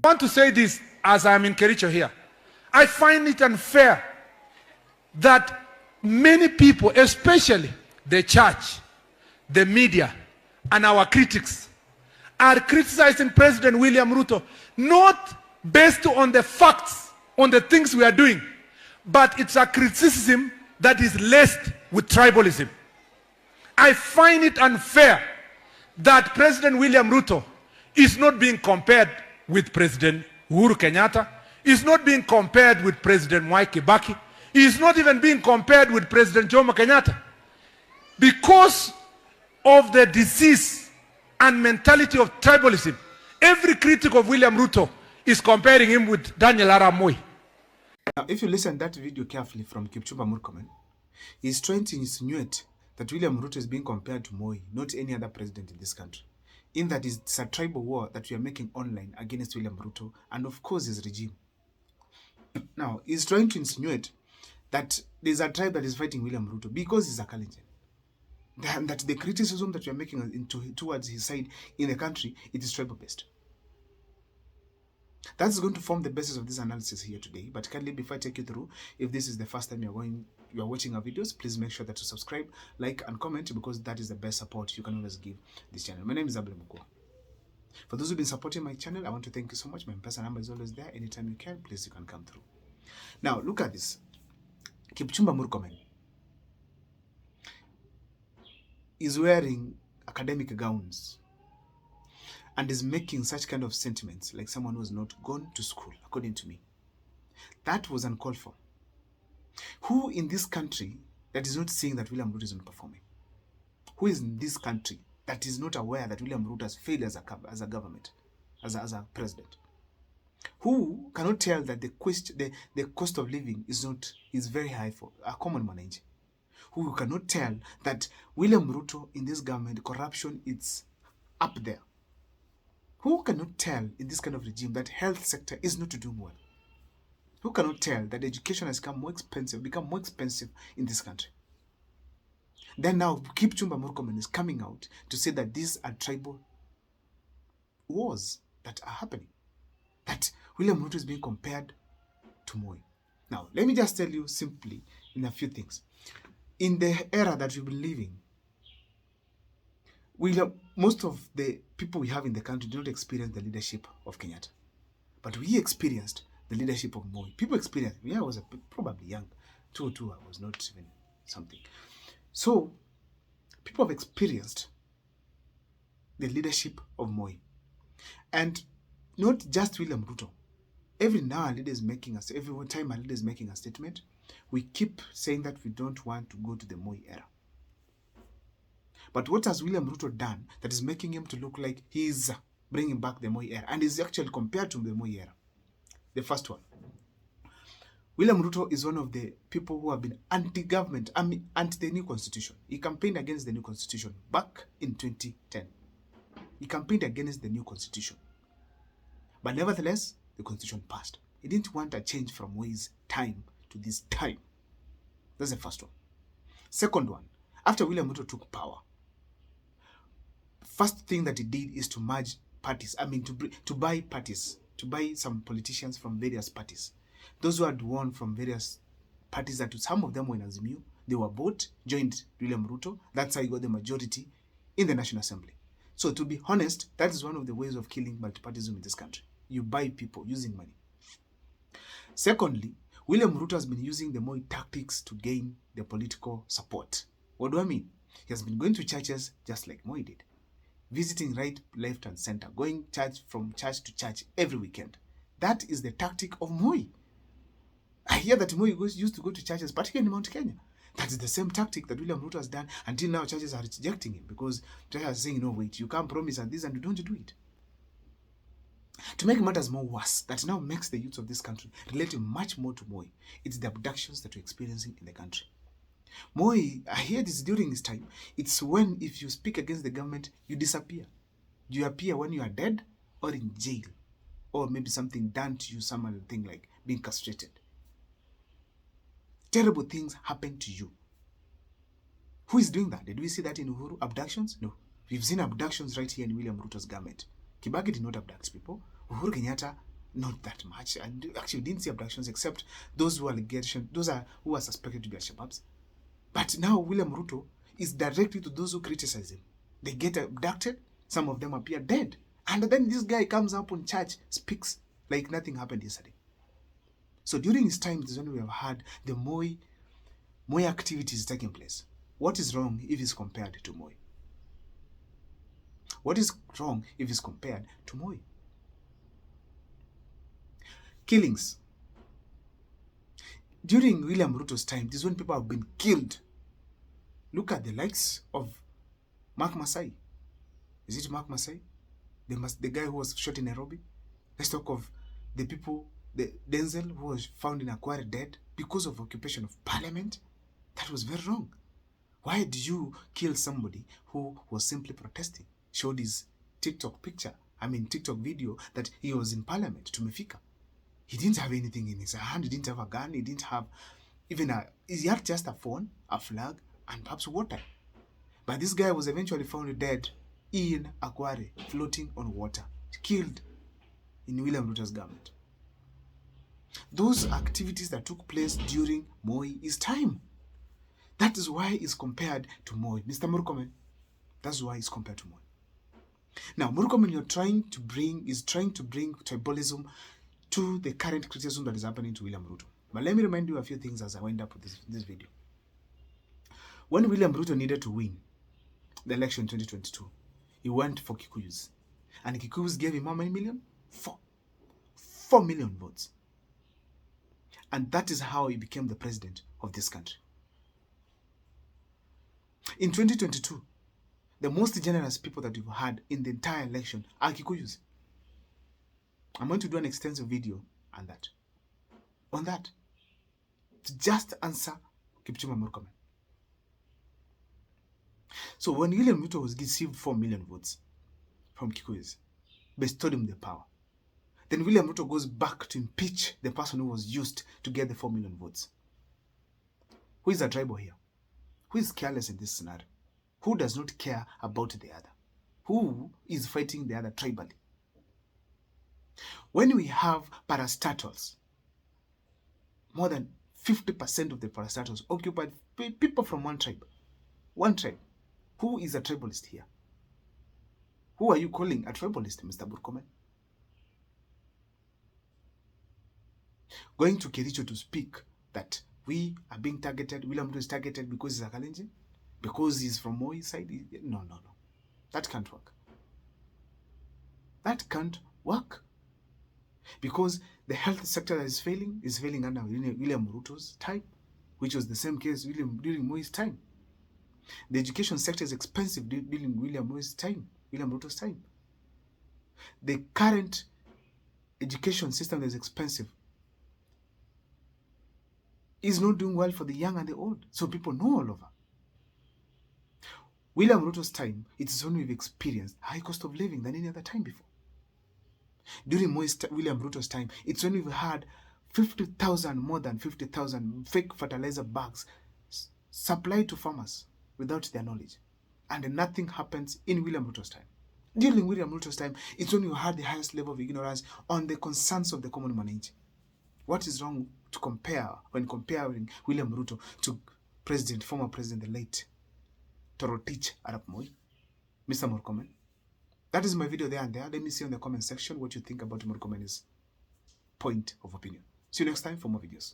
I want to say this as I'm in Kericho here. I find it unfair that many people, especially the church, the media, and our critics, are criticizing President William Ruto, not based on the facts, on the things we are doing, but it's a criticism that is laced with tribalism. I find it unfair that President William Ruto is not being compared with President Uhuru Kenyatta, is not being compared with President Mwai Kibaki, he is not even being compared with President Jomo Kenyatta. Because of the disease and mentality of tribalism, every critic of William Ruto is comparing him with Daniel Arap Moi. Now, if you listen to that video carefully from Kipchumba Murkomen, he's trying to insinuate that William Ruto is being compared to Moi, not any other president in this country. In that it's a tribal war that we are making online against William Ruto and of course his regime. Now, he's trying to insinuate that there's a tribe that is fighting William Ruto because he's a Kalenjin. And that the criticism that we are making towards his side in the country, it is tribal-based. That's going to form the basis of this analysis here today. But kindly, before I take you through, if this is the first time you are watching our videos, please make sure that you subscribe, like, and comment, because that is the best support you can always give this channel. My name is Murkomen. For those who've been supporting my channel, I want to thank you so much. My personal number is always there. Anytime you can, please, you can come through. Now, look at this. Kipchumba Murkomen is wearing academic gowns and is making such kind of sentiments like someone who has not gone to school, according to me. That was uncalled for. Who in this country that is not seeing that William Ruto is not performing? Who is in this country that is not aware that William Ruto has failed as a government, as a president? Who cannot tell that the cost of living is very high for a common man? Who cannot tell that William Ruto in this government, corruption is up there? Who cannot tell in this kind of regime that health sector is not doing well? Who cannot tell that education has become more expensive in this country? Then now Kipchumba Murkomen is coming out to say that these are tribal wars that are happening. That William Ruto is being compared to Moi. Now, let me just tell you simply in a few things. In the era that we've been living, most of the people we have in the country do not experience the leadership of Kenyatta. But we experienced the leadership of Moi. People experienced it. I was probably young. 202, I was not even something. So, people have experienced the leadership of Moi. And not just William Ruto. Every time a leader is making a statement, we keep saying that we don't want to go to the Moi era. But what has William Ruto done that is making him to look like he's bringing back the Moi era and is actually compared to the Moi era? The first one. William Ruto is one of the people who have been anti-government, anti the new constitution. He campaigned against the new constitution back in 2010. He campaigned against the new constitution. But nevertheless, the constitution passed. He didn't want a change from Moi's time to this time. That's the first one. Second one, after William Ruto took power, first thing that he did is to merge parties. To buy parties, to buy some politicians from various parties. Those who had won from various parties, that some of them were in Azimio, they were bought, joined William Ruto. That's how he got the majority in the National Assembly. So to be honest, that is one of the ways of killing multipartyism in this country. You buy people using money. Secondly, William Ruto has been using the Moi tactics to gain the political support. What do I mean? He has been going to churches just like Moi did. Visiting right, left, and center. Going from church to church every weekend. That is the tactic of Moi. I hear that Moi used to go to churches, particularly in Mount Kenya. That is the same tactic that William Ruto has done until now churches are rejecting him because churches are saying, no, wait, you can't promise and this and you don't do it. To make matters more worse, that now makes the youth of this country relate much more to Moi. It's the abductions that we're experiencing in the country. Moi, I hear this during his time. It's when if you speak against the government, you disappear. You appear when you are dead or in jail. Or maybe something done to you, some other thing like being castrated. Terrible things happen to you. Who is doing that? Did we see that in Uhuru? Abductions? No. We've seen abductions right here in William Ruto's government. Kibaki did not abduct people. Uhuru Kenyatta Not that much. And actually, we didn't see abductions except those who are suspected to be Al-Shabaabs. But now William Ruto is directly to those who criticize him. They get abducted. Some of them appear dead. And then this guy comes up on church, speaks like nothing happened yesterday. So during his time, this is when we have had the Moi activities taking place. What is wrong if it's compared to Moi? What is wrong if it's compared to Moi? Killings. During William Ruto's time, this is when people have been killed. Look at the likes of Mark Masai. Is it Mark Masai? The guy who was shot in Nairobi? Let's talk of the people, the Denzel who was found in Akwari dead because of occupation of parliament. That was very wrong. Why did you kill somebody who was simply protesting? Showed his TikTok video that he was in parliament to Mefika. He didn't have anything in his hand. He didn't have a gun. He didn't have even he had just a phone, a flag, and perhaps water. But this guy was eventually found dead in Akwari, floating on water, killed in William Ruto's government. Those activities that took place during Moi's time. That is why it's compared to Moi. Mr. Murkomen, that's why it's compared to Moi. Now, Murkomen is trying to bring tribalism to the current criticism that is happening to William Ruto. But let me remind you a few things as I wind up with this video. When William Ruto needed to win the election in 2022, he went for Kikuyus. And Kikuyus gave him how many million? 4 million votes. And that is how he became the president of this country. In 2022, the most generous people that we've had in the entire election are Kikuyus. I'm going to do an extensive video on that. To just answer Kipchumba Murkomen. So when William Ruto was received 4 million votes from Kikuyus, bestowed him the power. Then William Ruto goes back to impeach the person who was used to get the 4 million votes. Who is a tribal here? Who is careless in this scenario? Who does not care about the other? Who is fighting the other tribally? When we have parastatals, more than 50% of the parastatals occupied people from one tribe. One tribe. Who is a tribalist here? Who are you calling a tribalist, Mr. Murkomen? Going to Kericho to speak that we are being targeted, William Ruto is targeted because he's a Kalenjin? Because he's from Moi's side? No. That can't work. That can't work. Because the health sector that is failing under William Ruto's time, which was the same case during Moi's time. The education sector is expensive during William Ruto's time. The current education system that is expensive is not doing well for the young and the old. So people know all over. William Ruto's time, it is when we've experienced high cost of living than any other time before. During William Ruto's time, it's when we've had more than 50,000 fake fertilizer bags supplied to farmers without their knowledge. And nothing happens in William Ruto's time. During William Ruto's time, it's when we had the highest level of ignorance on the concerns of the common man. What is wrong when comparing William Ruto to former president, the late Torotich Arap Moi, Mr. Murkomen? That is my video there and there. Let me see in the comment section what you think about Murkomen's point of opinion. See you next time for more videos.